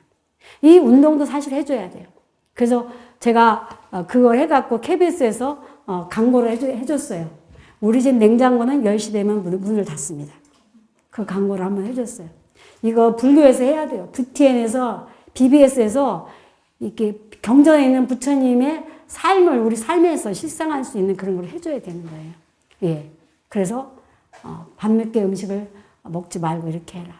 이 운동도 사실 해줘야 돼요. 그래서 제가 그걸 해갖고 KBS에서 광고를 해줬어요. 우리 집 냉장고는 10시 되면 문을 닫습니다. 그 광고를 한번 해줬어요. 이거 불교에서 해야 돼요. BTN에서, BBS에서 이렇게 경전에 있는 부처님의 삶을 우리 삶에서 실상할 수 있는 그런 걸 해줘야 되는 거예요. 예. 그래서 밤늦게 음식을 먹지 말고 이렇게 해라.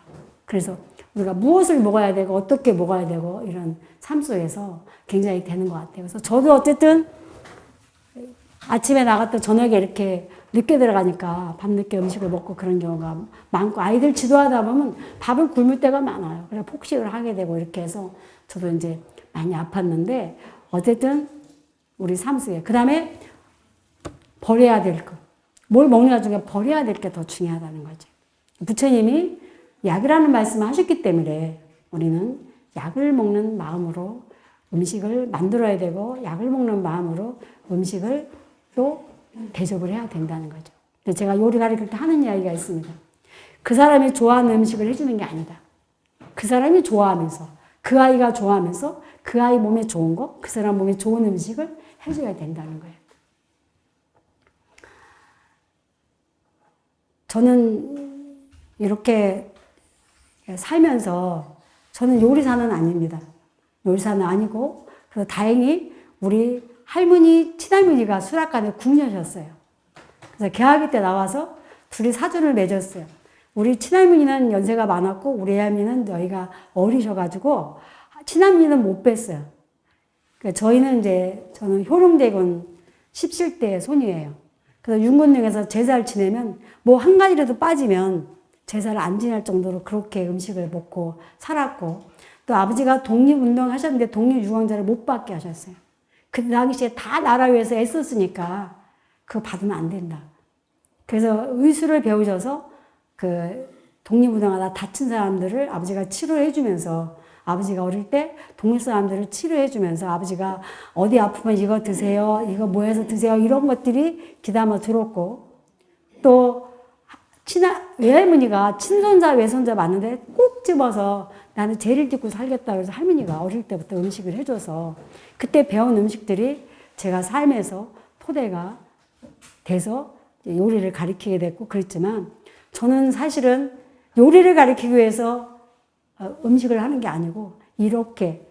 그래서 우리가 무엇을 먹어야 되고 어떻게 먹어야 되고 이런 삶 속에서 굉장히 되는 것 같아요. 그래서 저도 어쨌든 아침에 나갔다 저녁에 이렇게 늦게 들어가니까 밤늦게 음식을 먹고 그런 경우가 많고 아이들 지도하다 보면 밥을 굶을 때가 많아요. 그래서 폭식을 하게 되고 이렇게 해서 저도 이제 많이 아팠는데 어쨌든 우리 삶 속에 그 다음에 버려야 될 것. 뭘 먹느냐 중에 버려야 될 게 더 중요하다는 거죠. 부처님이 약이라는 말씀을 하셨기 때문에 우리는 약을 먹는 마음으로 음식을 만들어야 되고 약을 먹는 마음으로 음식을 또 대접을 해야 된다는 거죠. 제가 요리 가르칠 때 하는 이야기가 있습니다. 그 사람이 좋아하는 음식을 해주는 게 아니다. 그 사람이 좋아하면서 그 아이가 좋아하면서 그 아이 몸에 좋은 거, 그 사람 몸에 좋은 음식을 해줘야 된다는 거예요. 저는 이렇게 살면서 저는 요리사는 아닙니다. 요리사는 아니고 그래서 다행히 우리 할머니, 친할머니가 수락관에 궁녀셨어요. 그래서 개화기 때 나와서 둘이 사돈을 맺었어요. 우리 친할머니는 연세가 많았고 우리 할머니는 너희가 어리셔가지고 친할머니는 못 뵀어요. 그러니까 저는 효룡대군 17대 손이에요. 그래서 윤건능에서 제사를 지내면 뭐 한 가지라도 빠지면 제사를 안 지낼 정도로 그렇게 음식을 먹고 살았고 또 아버지가 독립운동 하셨는데 독립유공자를 못 받게 하셨어요. 그 당시에 다 나라 위해서 애썼으니까 그거 받으면 안 된다. 그래서 의술을 배우셔서 그 독립운동하다 다친 사람들을 아버지가 치료해 주면서 아버지가 어릴 때 독립 사람들을 치료해 주면서 아버지가 어디 아프면 이거 드세요. 이거 뭐 해서 드세요. 이런 것들이 귀담아 들었고 또 외할머니가 친손자 외손자 많은데 꼭 집어서 나는 죄를 짓고 살겠다 그래서 할머니가 어릴 때부터 음식을 해줘서 그때 배운 음식들이 제가 삶에서 토대가 돼서 요리를 가리키게 됐고 그랬지만 저는 사실은 요리를 가리키기 위해서 음식을 하는 게 아니고 이렇게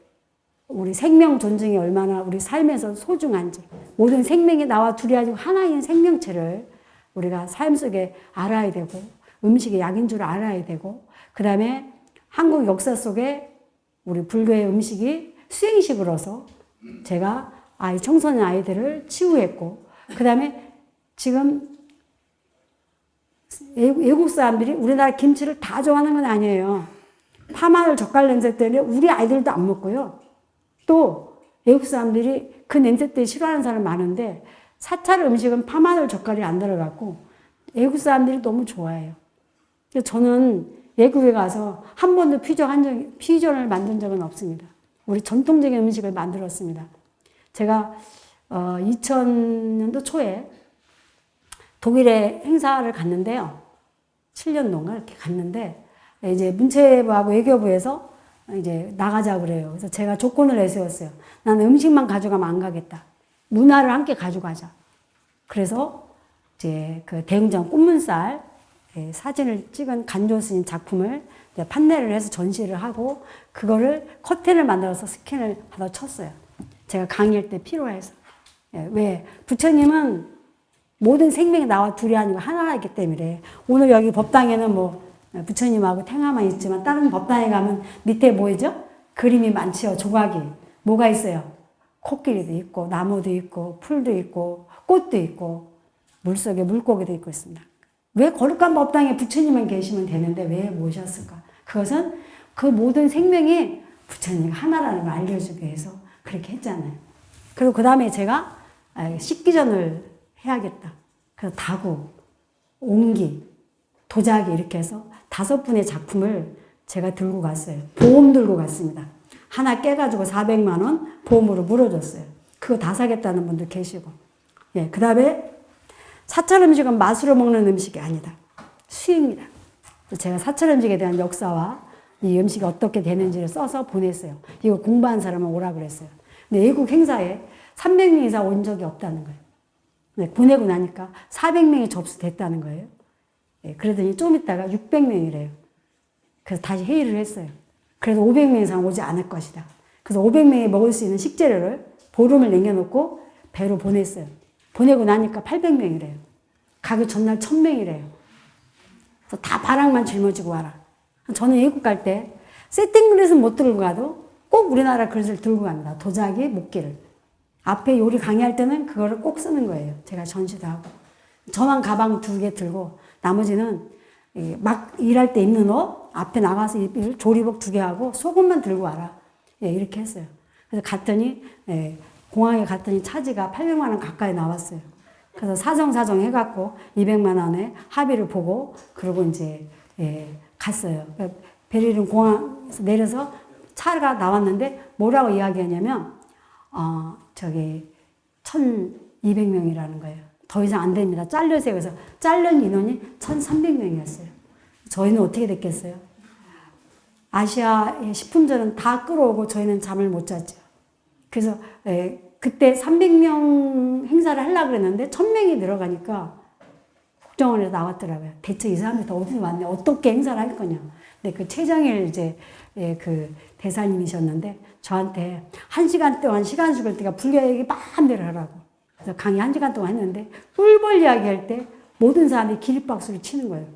우리 생명 존중이 얼마나 우리 삶에서 소중한지 모든 생명이 나와 둘이 아니고 하나인 생명체를 우리가 삶 속에 알아야 되고 음식이 약인 줄 알아야 되고 그 다음에 한국 역사 속에 우리 불교의 음식이 수행식으로서 제가 청소년 아이들을 치유했고 그 다음에 지금 외국 사람들이 우리나라 김치를 다 좋아하는 건 아니에요. 파마늘 젓갈 냄새 때문에 우리 아이들도 안 먹고요. 또 외국 사람들이 그 냄새 때문에 싫어하는 사람 많은데 사찰 음식은 파마늘 젓갈이 안 들어갔고 외국 사람들이 너무 좋아해요. 저는 외국에 가서 한 번도 퓨전을 만든 적은 없습니다. 우리 전통적인 음식을 만들었습니다. 제가 2000년도 초에 독일에 행사를 갔는데요. 7년도인가 이렇게 갔는데 이제 문체부하고 외교부에서 이제 나가자 그래요. 그래서 제가 조건을 내세웠어요. 나는 음식만 가져가면 안 가겠다. 문화를 함께 가져가자. 그래서 이제 그 대웅전 꽃문살 사진을 찍은 간조 스님 작품을 판매를 해서 전시를 하고 그거를 커튼을 만들어서 스캔을 받아 쳤어요. 제가 강의할 때 필요해서. 왜? 부처님은 모든 생명이 나와 둘이 아니고 하나이기 때문에 오늘 여기 법당에는 뭐 부처님하고 탱화만 있지만 다른 법당에 가면 밑에 뭐죠? 그림이 많지요. 조각이. 뭐가 있어요? 코끼리도 있고 나무도 있고 풀도 있고 꽃도 있고 물속에 물고기도 있고 있습니다. 왜 거룩한 법당에 부처님만 계시면 되는데 왜 모셨을까? 그것은 그 모든 생명이 부처님 하나라는 걸 알려주기 위해서 그렇게 했잖아요. 그리고 그 다음에 제가 식기전을 해야겠다. 그래서 다구, 옹기, 도자기 이렇게 해서 5분의 작품을 제가 들고 갔어요. 보험 들고 갔습니다. 하나 깨가지고 400만 원 보험으로 물어줬어요. 그거 다 사겠다는 분도 계시고. 예, 그 다음에 사찰 음식은 맛으로 먹는 음식이 아니다. 수입니다. 제가 사찰 음식에 대한 역사와 이 음식이 어떻게 되는지를 써서 보냈어요. 이거 공부한 사람은 오라 그랬어요. 근데 외국 행사에 300명 이상 온 적이 없다는 거예요. 네, 보내고 나니까 400명이 접수됐다는 거예요. 네, 그러더니 좀 있다가 600명이래요. 그래서 다시 회의를 했어요. 그래서 500명 이상 오지 않을 것이다. 그래서 500명이 먹을 수 있는 식재료를 보름을 남겨놓고 배로 보냈어요. 보내고 나니까 800명이래요. 가기 전날 1000명이래요. 그래서 다 바락만 짊어지고 와라. 저는 외국 갈 때 세팅 그릇은 못 들고 가도 꼭 우리나라 그릇을 들고 갑니다. 도자기, 목기를. 앞에 요리 강의할 때는 그거를 꼭 쓰는 거예요. 제가 전시도 하고. 저만 가방 2개 들고 나머지는 막 일할 때 입는 옷 앞에 나가서 입을 조리복 2개 하고 속옷만 들고 와라. 예, 이렇게 했어요. 그래서 갔더니 공항에 갔더니 차지가 800만 원 가까이 나왔어요. 그래서 사정 해갖고 200만 원에 합의를 보고 그러고 이제 갔어요. 베를린 공항에서 내려서 차가 나왔는데 뭐라고 이야기하냐면 저기 1200명이라는 거예요. 더 이상 안 됩니다. 잘려세요. 그래서 잘린 인원이 1300명이었어요. 저희는 어떻게 됐겠어요? 아시아의 식품전은 다 끌어오고 저희는 잠을 못 잤죠. 그래서 그때 300명 행사를 하려고 그랬는데 1000명이 들어가니까 국정원에서 나왔더라고요. 대체 이 사람들이 다 어디서 왔네. 어떻게 행사를 할 거냐. 근데 그 최정일 그 대사님이셨는데 저한테 1시간 동안 시간 죽을 때가 불교 얘기 마음대로 하라고. 그래서 강의 1시간 동안 했는데 꿀벌 이야기할 때 모든 사람들이 기립박수를 치는 거예요.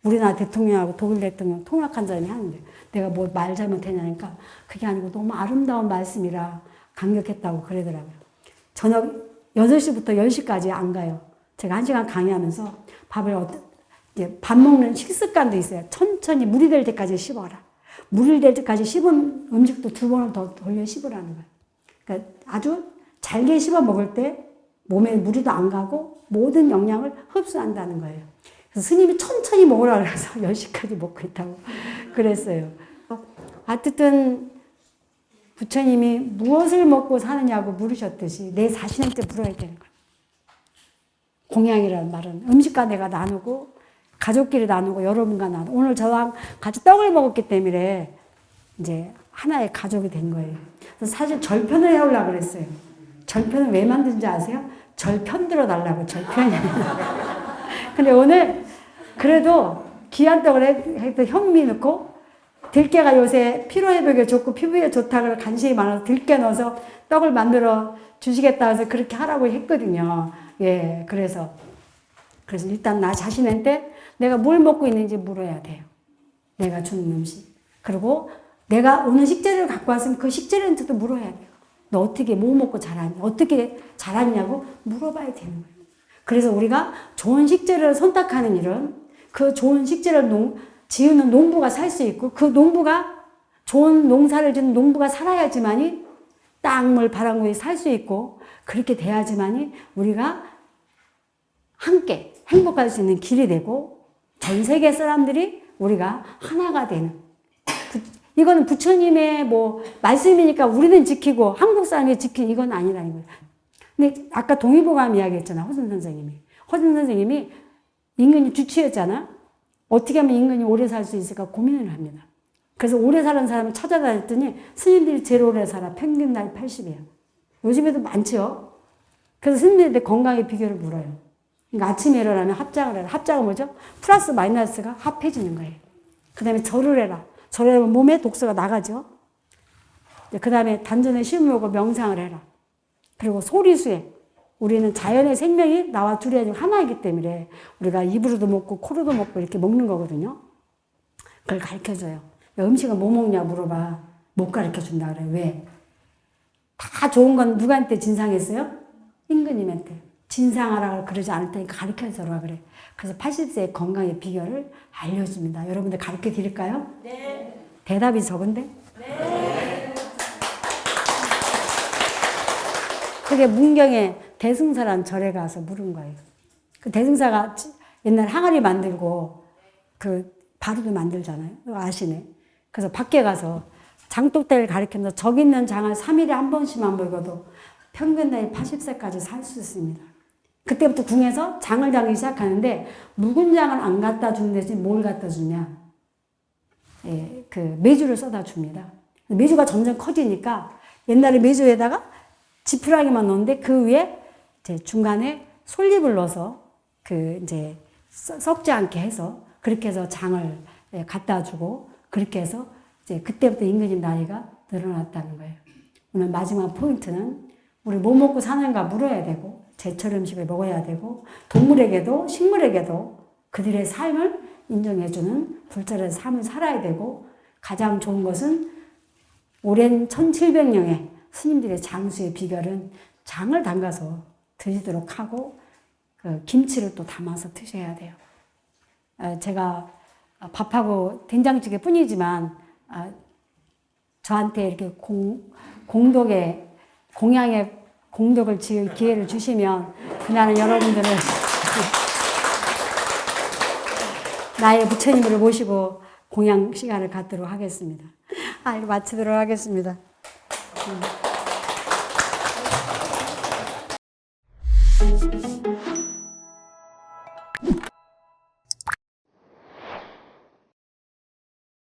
우리나라 대통령하고 독일 대통령 통역한 사람이 하는데 내가 뭐 말 잘못했냐니까 그게 아니고 너무 아름다운 말씀이라 감격했다고 그러더라고요. 저녁 8시부터 10시까지 안 가요. 제가 1시간 강의하면서 이제 밥 먹는 식습관도 있어요. 천천히 물이 될 때까지 씹어라. 물이 될 때까지 씹은 음식도 2번을 더 돌려 씹으라는 거예요. 그러니까 아주 잘게 씹어 먹을 때 몸에 무리도 안 가고 모든 영양을 흡수한다는 거예요. 그래서 스님이 천천히 먹으라 그래서 10시까지 먹고 있다고 그랬어요. 어쨌든 부처님이 무엇을 먹고 사느냐고 물으셨듯이 내 자신한테 물어야 되는 거예요. 공양이라는 말은 음식과 내가 나누고 가족끼리 나누고 여러분과 나누고 오늘 저랑 같이 떡을 먹었기 때문에 이제 하나의 가족이 된 거예요. 그래서 사실 절편을 해오려고 그랬어요. 절편은 왜 만든지 아세요? 절편 들어달라고, 절편이. 근데 오늘 그래도 귀한 떡을 해도 현미 넣고, 들깨가 요새 피로회복에 좋고 피부에 좋다고 간식이 많아서 들깨 넣어서 떡을 만들어 주시겠다 해서 그렇게 하라고 했거든요. 예, 그래서 일단 나 자신한테 내가 뭘 먹고 있는지 물어야 돼요. 내가 주는 음식. 그리고 내가 오늘 식재료를 갖고 왔으면 그 식재료한테도 물어야 돼요. 너 어떻게 뭐 먹고 자랐냐? 어떻게 자랐냐고 물어봐야 되는 거예요. 그래서 우리가 좋은 식재료를 선택하는 일은 그 좋은 식재료를 지으는 농부가 살 수 있고 그 농부가 좋은 농사를 짓는 농부가 살아야지만이 땅물 바람물이 살 수 있고 그렇게 돼야지만이 우리가 함께 행복할 수 있는 길이 되고 전 세계 사람들이 우리가 하나가 되는 이거는 부처님의 뭐 말씀이니까 우리는 지키고 한국 사람이 지키는 이건 아니라는 거예요. 근데 아까 동의보감 이야기했잖아. 허준 선생님이 인근이 주치였잖아. 어떻게 하면 인근이 오래 살 수 있을까 고민을 합니다. 그래서 오래 사는 사람을 찾아다녔더니 스님들이 제일 오래 살아. 평균 나이 80이에요. 요즘에도 많죠. 그래서 스님들한테 건강의 비결을 물어요. 그러니까 아침에 일어나면 합장을 해라. 합장은 뭐죠? 플러스 마이너스가 합해지는 거예요. 그 다음에 절을 해라. 절하면 몸에 독소가 나가죠. 그 다음에 단전에 쉼을 오고 명상을 해라. 그리고 소리수행. 우리는 자연의 생명이 나와 둘이 아니고 하나이기 때문에 우리가 입으로도 먹고 코로도 먹고 이렇게 먹는 거거든요. 그걸 가르쳐줘요. 음식은 뭐 먹냐 물어봐. 못 가르쳐준다 그래. 왜? 다 좋은 건 누구한테 진상했어요? 임금님한테. 진상하라고 그러지 않을 테니까 가르쳐줘라 그래. 그래서 80세의 건강의 비결을 알려줍니다. 여러분들 가르쳐 드릴까요? 네. 대답이 적은데? 네. 그게 문경에 대승사란 절에 가서 물은 거예요. 그 대승사가 옛날 항아리 만들고 그 바루도 만들잖아요. 아시네. 그래서 밖에 가서 장독대를 가리켜서 저기 있는 장을 3일에 한 번씩만 먹어도 평균 나이 80세까지 살 수 있습니다. 그때부터 궁에서 장을 담기 시작하는데 묵은 장을 안 갖다 주는 대신 뭘 갖다 주냐? 예, 그 메주를 써다 줍니다. 메주가 점점 커지니까 옛날에 메주에다가 지푸라기만 넣는데 그 위에 이제 중간에 솔잎을 넣어서 그 이제 썩지 않게 해서 그렇게 해서 장을 갖다 주고 그렇게 해서 이제 그때부터 임금님 나이가 늘어났다는 거예요. 오늘 마지막 포인트는 우리 뭐 먹고 사는가 물어야 되고 제철 음식을 먹어야 되고 동물에게도 식물에게도 그들의 삶을 인정해주는 불철의 삶을 살아야 되고 가장 좋은 것은 오랜 1700년의 스님들의 장수의 비결은 장을 담가서 드시도록 하고 그 김치를 또 담아서 드셔야 돼요. 제가 밥하고 된장찌개 뿐이지만 저한테 이렇게 공양의 공덕을 지을 기회를 주시면 그날은 여러분들을 나의 부처님을 모시고 공양 시간을 갖도록 하겠습니다. 이거 마치도록 하겠습니다.